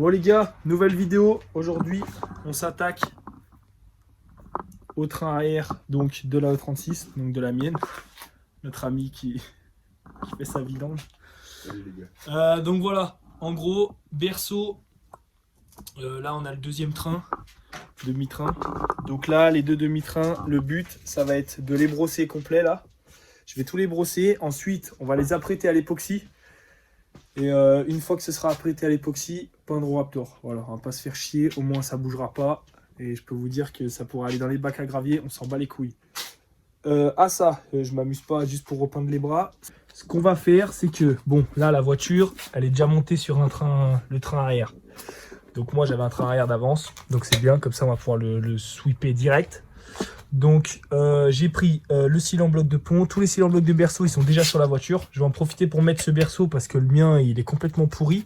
Bon les gars, nouvelle vidéo. Aujourd'hui, on s'attaque au train arrière donc de la E36, donc de la mienne. Notre ami qui fait sa vidange. Salut les gars. Donc voilà, en gros, berceau. Là, on a le deuxième train, demi-train. Donc là, les deux demi-trains, le but, ça va être de les brosser complets là. Je vais tous les brosser. Ensuite, on va les apprêter à l'époxy. Et une fois que ce sera apprêté à l'époxy, peindre au Raptor. Voilà, on va pas se faire chier, au moins ça bougera pas. Et je peux vous dire que ça pourra aller dans les bacs à gravier, on s'en bat les couilles. Je m'amuse pas juste pour repeindre les bras. Ce qu'on va faire, c'est que, bon, là la voiture, elle est déjà montée sur le train arrière. Donc moi j'avais un train arrière d'avance, donc c'est bien, comme ça on va pouvoir le sweeper direct. Donc j'ai pris le cylindre en bloc de pont, tous les cylindres en bloc de berceau ils sont déjà sur la voiture. Je vais en profiter pour mettre ce berceau parce que le mien il est complètement pourri.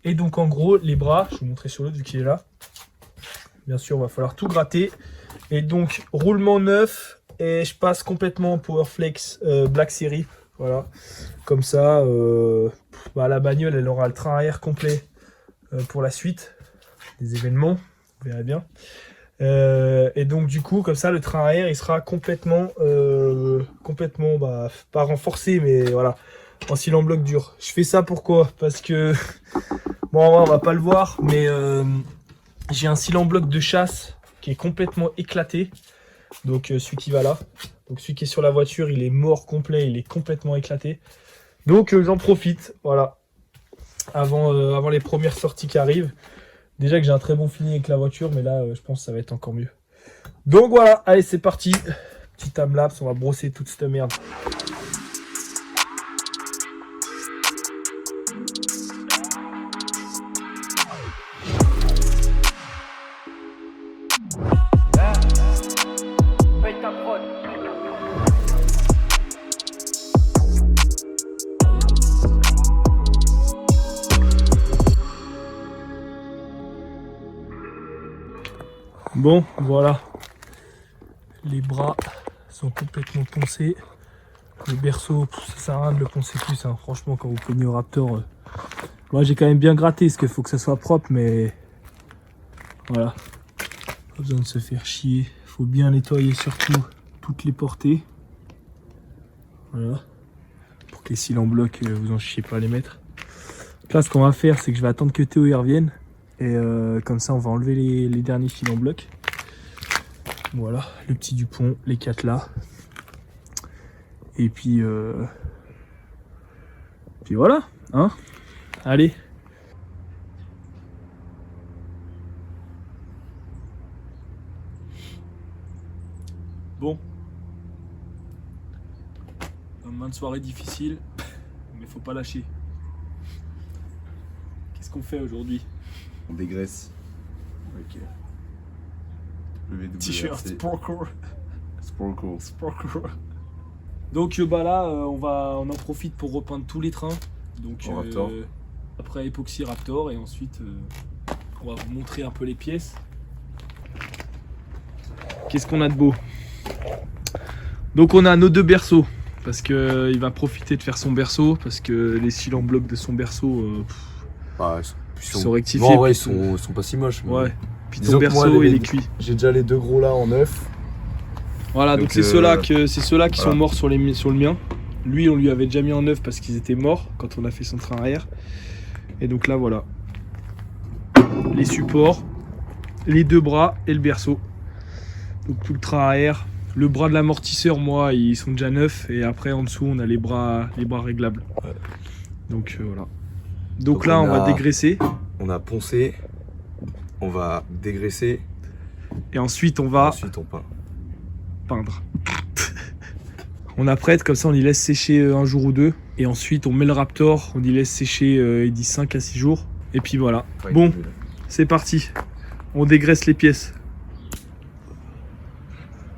Et donc en gros les bras, je vais vous montrer sur l'autre vu qu'il est là. Bien sûr il va falloir tout gratter. Et donc roulement neuf et je passe complètement en Powerflex Black Series. Voilà, comme ça la bagnole elle aura le train arrière complet pour la suite des événements, vous verrez bien. Et donc du coup comme ça le train arrière il sera complètement pas renforcé mais voilà en cylindre bloc dur. Je fais ça pourquoi? Parce que bon on va pas le voir mais j'ai un cylindre bloc de chasse qui est complètement éclaté, donc celui qui va là, donc celui qui est sur la voiture il est mort complet, il est complètement éclaté, donc j'en profite voilà avant les premières sorties qui arrivent. Déjà que j'ai un très bon feeling avec la voiture, mais là, je pense que ça va être encore mieux. Donc voilà, allez, c'est parti. Petit timelapse, on va brosser toute cette merde. Bon, voilà, les bras sont complètement poncés. Le berceau, ça sert à rien de le poncer plus, hein. Franchement, quand vous peignez au Raptor, moi j'ai quand même bien gratté, parce qu'il faut que ça soit propre, mais voilà, pas besoin de se faire chier. Il faut bien nettoyer surtout toutes les portées, voilà, pour que les cils en bloc, vous en chiez pas à les mettre. Donc là, ce qu'on va faire, c'est que je vais attendre que Théo y revienne. Et comme ça on va enlever les derniers fils en bloc. Voilà, le petit Dupont, les 4 là. Et puis voilà, hein. Allez. Bon. Lendemain de soirée difficile, mais faut pas lâcher. Qu'est-ce qu'on fait aujourd'hui? On dégraisse. Ok. T-shirt, Sparkle. Sparkle. Donc là, on en profite pour repeindre tous les trains. Donc après époxy Raptor et ensuite on va vous montrer un peu les pièces. Qu'est-ce qu'on a de beau? Donc on a nos deux berceaux parce que il va profiter de faire son berceau parce que les cils en bloc de son berceau ils sont rectifiés. Non, ouais, ils sont pas si moches. Mais... Ouais. Puis ton berceau il est cuit. J'ai déjà les deux gros là en neuf. Voilà, donc c'est ceux-là qui sont morts sur le mien. Lui, on lui avait déjà mis en neuf parce qu'ils étaient morts quand on a fait son train arrière. Et donc là, voilà. Les supports, les deux bras et le berceau. Donc tout le train arrière. Le bras de l'amortisseur, moi, ils sont déjà neufs. Et après, en dessous, on a les bras réglables. Ouais. Donc voilà. Donc là, on va dégraisser. On a poncé. On va dégraisser. Et ensuite, on va... Ensuite, on peint. Peindre. On apprête, comme ça on y laisse sécher un jour ou deux. Et ensuite on met le Raptor, on y laisse sécher il dit 5 à 6 jours. Et puis voilà. Ouais, bon, c'est parti. On dégraisse les pièces.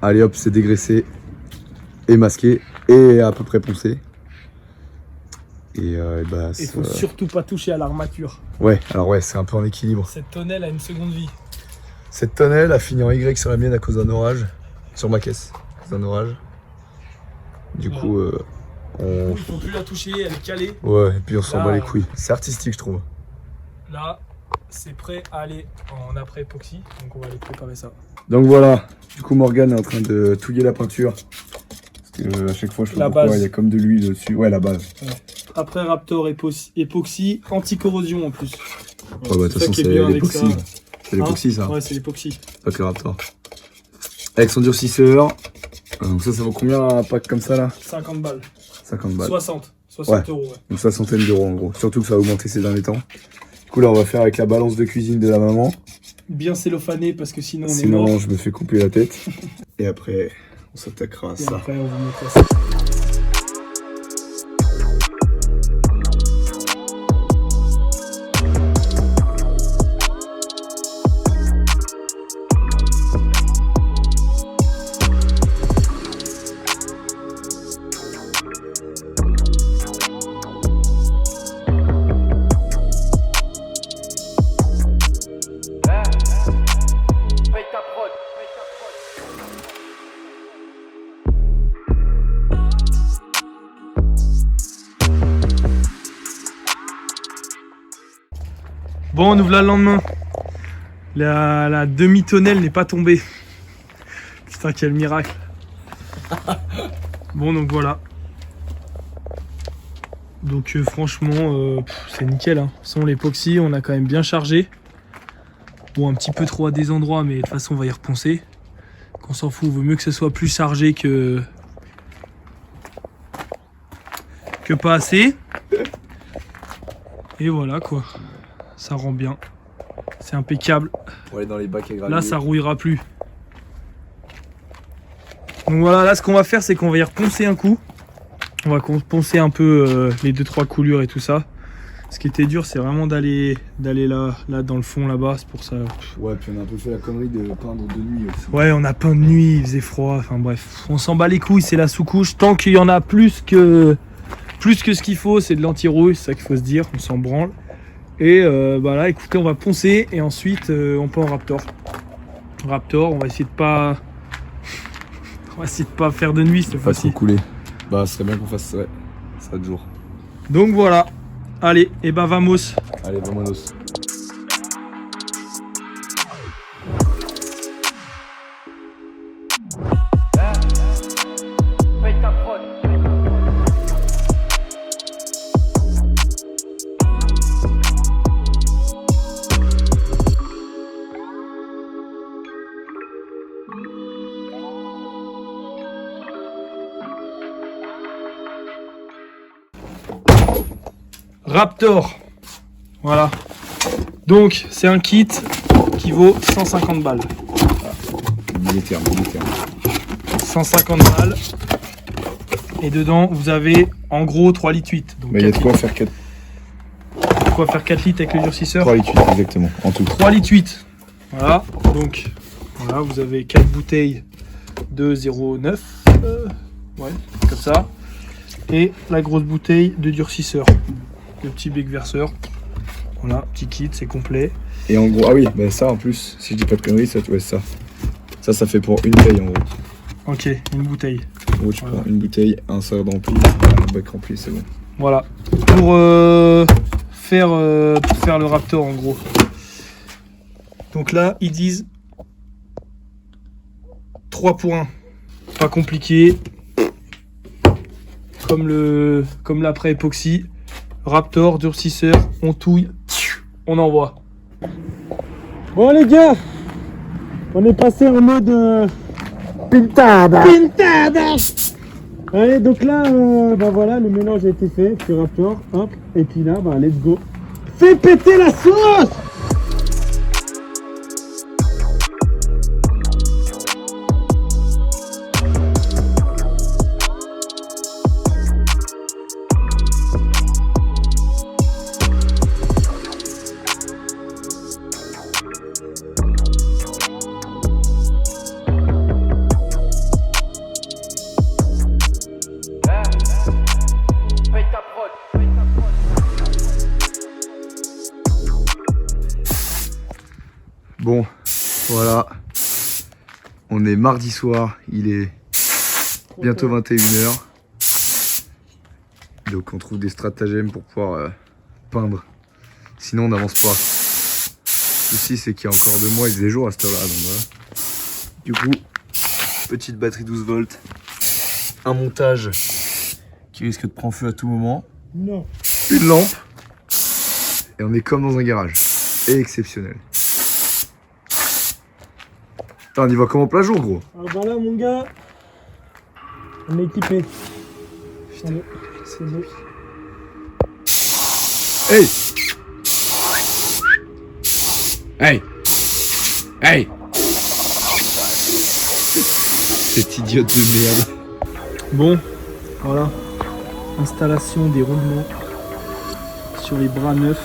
Allez hop, c'est dégraissé et masqué et à peu près poncé. Et il faut surtout pas toucher à l'armature. Ouais, alors ouais, c'est un peu en équilibre. Cette tonnelle a une seconde vie. Cette tonnelle a fini en Y sur la mienne à cause d'un orage. Sur ma caisse, à cause d'un orage. Du coup, il faut plus la toucher, elle est calée. Ouais, et puis on s'en bat les couilles. C'est artistique, je trouve. Là, c'est prêt à aller en après époxy. Donc on va aller préparer ça. Donc voilà, du coup Morgane est en train de touiller la peinture. Parce que à chaque fois je sais pas pourquoi, il y a comme de l'huile dessus. Ouais, la base. Ouais. Après Raptor époxy, anti-corrosion en plus. Ouais, bah de toute façon c'est l'époxy. C'est l'époxy ça. Ouais, c'est l'époxy. Pas que le Raptor. Avec son durcisseur. Donc ça vaut combien un pack comme ça là? 50 balles. 50 balles. 60 ouais. euros. Ouais. Une soixantaine d'euros en gros. Surtout que ça a augmenté ces derniers temps. Du coup là on va faire avec la balance de cuisine de la maman. Bien cellophané parce que sinon on est mort. Sinon je me fais couper la tête. Et après on s'attaquera à ça. Après on vous montre ça. Bon, on ouvre là le lendemain. La demi-tonnelle n'est pas tombée. Putain, quel miracle. Bon, donc voilà. Donc franchement, c'est nickel. Hein. Sans l'époxy, on a quand même bien chargé. Bon, un petit peu trop à des endroits, mais de toute façon, on va y reponcer. Qu'on s'en fout, vaut mieux que ce soit plus chargé que pas assez. Et voilà quoi. Ça rend bien. C'est impeccable. On va aller dans les bacs à gravier. Là, ça rouillera plus. Donc voilà, là, ce qu'on va faire, c'est qu'on va y reponcer un coup. On va poncer un peu les 2-3 coulures et tout ça. Ce qui était dur, c'est vraiment d'aller là dans le fond, là-bas. C'est pour ça. Ouais, puis on a un peu fait la connerie de peindre de nuit aussi. Ouais, on a peint de nuit, il faisait froid. Enfin bref, on s'en bat les couilles, c'est la sous-couche. Tant qu'il y en a plus que ce qu'il faut, c'est de l'anti-rouille, c'est ça qu'il faut se dire. On s'en branle. Et bah là, écoutez, on va poncer et ensuite on peut en Raptor. Raptor, on va essayer de pas faire de nuit cette fois-ci. Couler. Bah, ce serait bien qu'on fasse ça de jour. Donc voilà. Allez, et bah vamos. Allez, vamonos. Raptor. Voilà. Donc, c'est un kit qui vaut 150 balles. Militaire. 150 balles. Et dedans, vous avez en gros 3 litres 8. Donc mais il y a de quoi faire 4. De quoi faire 4 litres avec le durcisseur. 3 litres 8, exactement, en tout. 3 litres 8. Voilà. Donc, voilà, vous avez 4 bouteilles de 0,9. Ouais, comme ça. Et la grosse bouteille de durcisseur. Le petit bec verseur. Voilà, petit kit, c'est complet. Et en gros, ah oui, bah ça en plus, si je dis pas de conneries, ça, ouais, ça fait pour une bouteille en gros. Ok, une bouteille. En gros, tu prends une bouteille, un sac rempli, un bec rempli, c'est bon. Voilà, pour faire le Raptor en gros. Donc là, ils disent 3 pour 1. Pas compliqué. Comme l'après époxy. Raptor, durcisseur, on touille, on envoie. Bon les gars, on est passé en mode pintada. Allez, donc là, bah voilà, le mélange a été fait sur Raptor, hop, et puis là, bah let's go. Fais péter la sauce. Bon, voilà. On est mardi soir, il est bientôt 21h. Donc on trouve des stratagèmes pour pouvoir peindre. Sinon on n'avance pas. souci, c'est qu'il y a encore 2 mois, il faisait jour à cette heure-là. Donc voilà. Du coup, petite batterie 12 volts. Un montage qui risque de prendre feu à tout moment. Non. Une lampe. Et on est comme dans un garage. Exceptionnel. Putain, on y va comme en plein jour, gros. Ah bah là, mon gars, on est équipé. Allez, c'est bon. Hey! Hey! Hey! Cette idiote de merde. Bon, voilà. Installation des roulements sur les bras neufs.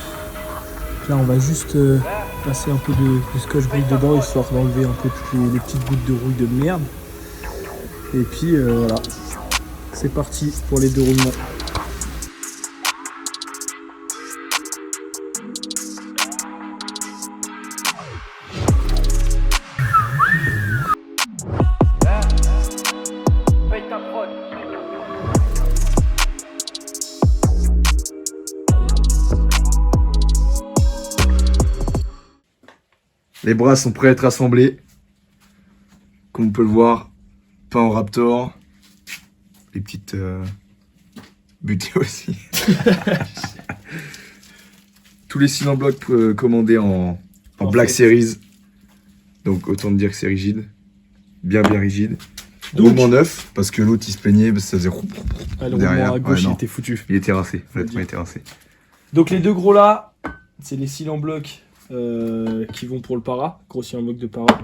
Là, on va juste passer un peu de scotch-brite dedans, histoire d'enlever un peu toutes les petites gouttes de rouille de merde. Et puis voilà, c'est parti pour les 2 roulements. Les bras sont prêts à être assemblés. Comme on peut le voir, pas en Raptor. Les petites butées aussi. Tous les cylindres blocs commandés en Black Series. Donc autant dire que c'est rigide. Bien rigide. Roulement neuf, parce que l'autre il se plaignait parce que ça faisait Le derrière. roulement à gauche, Ouais, il non. était foutu. Il était rincé, honnêtement il était rincé. Donc les 2 gros là, c'est les cylindres blocs qui vont pour le para, gros cylindre bloc de para.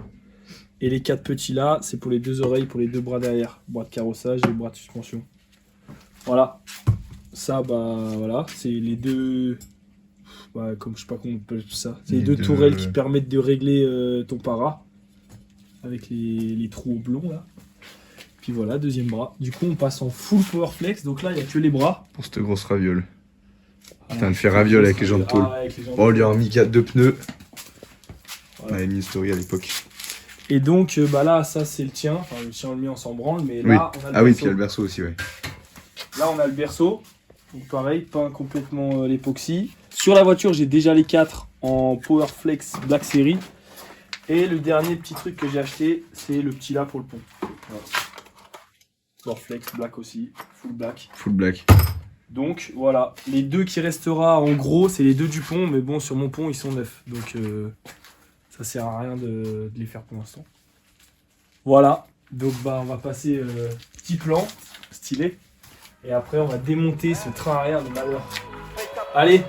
Et les 4 petits là, c'est pour les 2 oreilles, pour les 2 bras derrière, bras de carrossage et bras de suspension. Voilà. Ça, bah voilà, c'est les 2. Bah, comme je sais pas comment on appelle ça. C'est les 2 tourelles qui permettent de régler ton para. Avec les trous oblongs là. Puis voilà, deuxième bras. Du coup, on passe en full power flex. Donc là, il n'y a que les bras. Pour cette grosse raviole. Ah, Putain, elle fait raviole avec les jambes tôle. avec les jambes Oh, il lui a mis 2 pneus. Voilà. On avait mis une story à l'époque. Et donc, bah là, ça c'est le tien. Enfin, le tien, le mien, on s'en branle. Mais Oui. là, on a le Ah oui, berceau. puis il y a le berceau aussi, ouais. Là, on a le berceau. Donc pareil, pas complètement l'époxy. Sur la voiture, j'ai déjà les 4 en Power Flex Black Series. Et le dernier petit truc que j'ai acheté, c'est le petit là pour le pont. Voilà. Power Flex Black aussi, full black. Full black. Donc voilà, les 2 qui restera en gros, c'est les 2 du pont. Mais bon, sur mon pont, ils sont neufs. Donc ça sert à rien de les faire pour l'instant. Voilà, donc bah on va passer petit plan, stylé. Et après, on va démonter ce train arrière de malheur. Allez,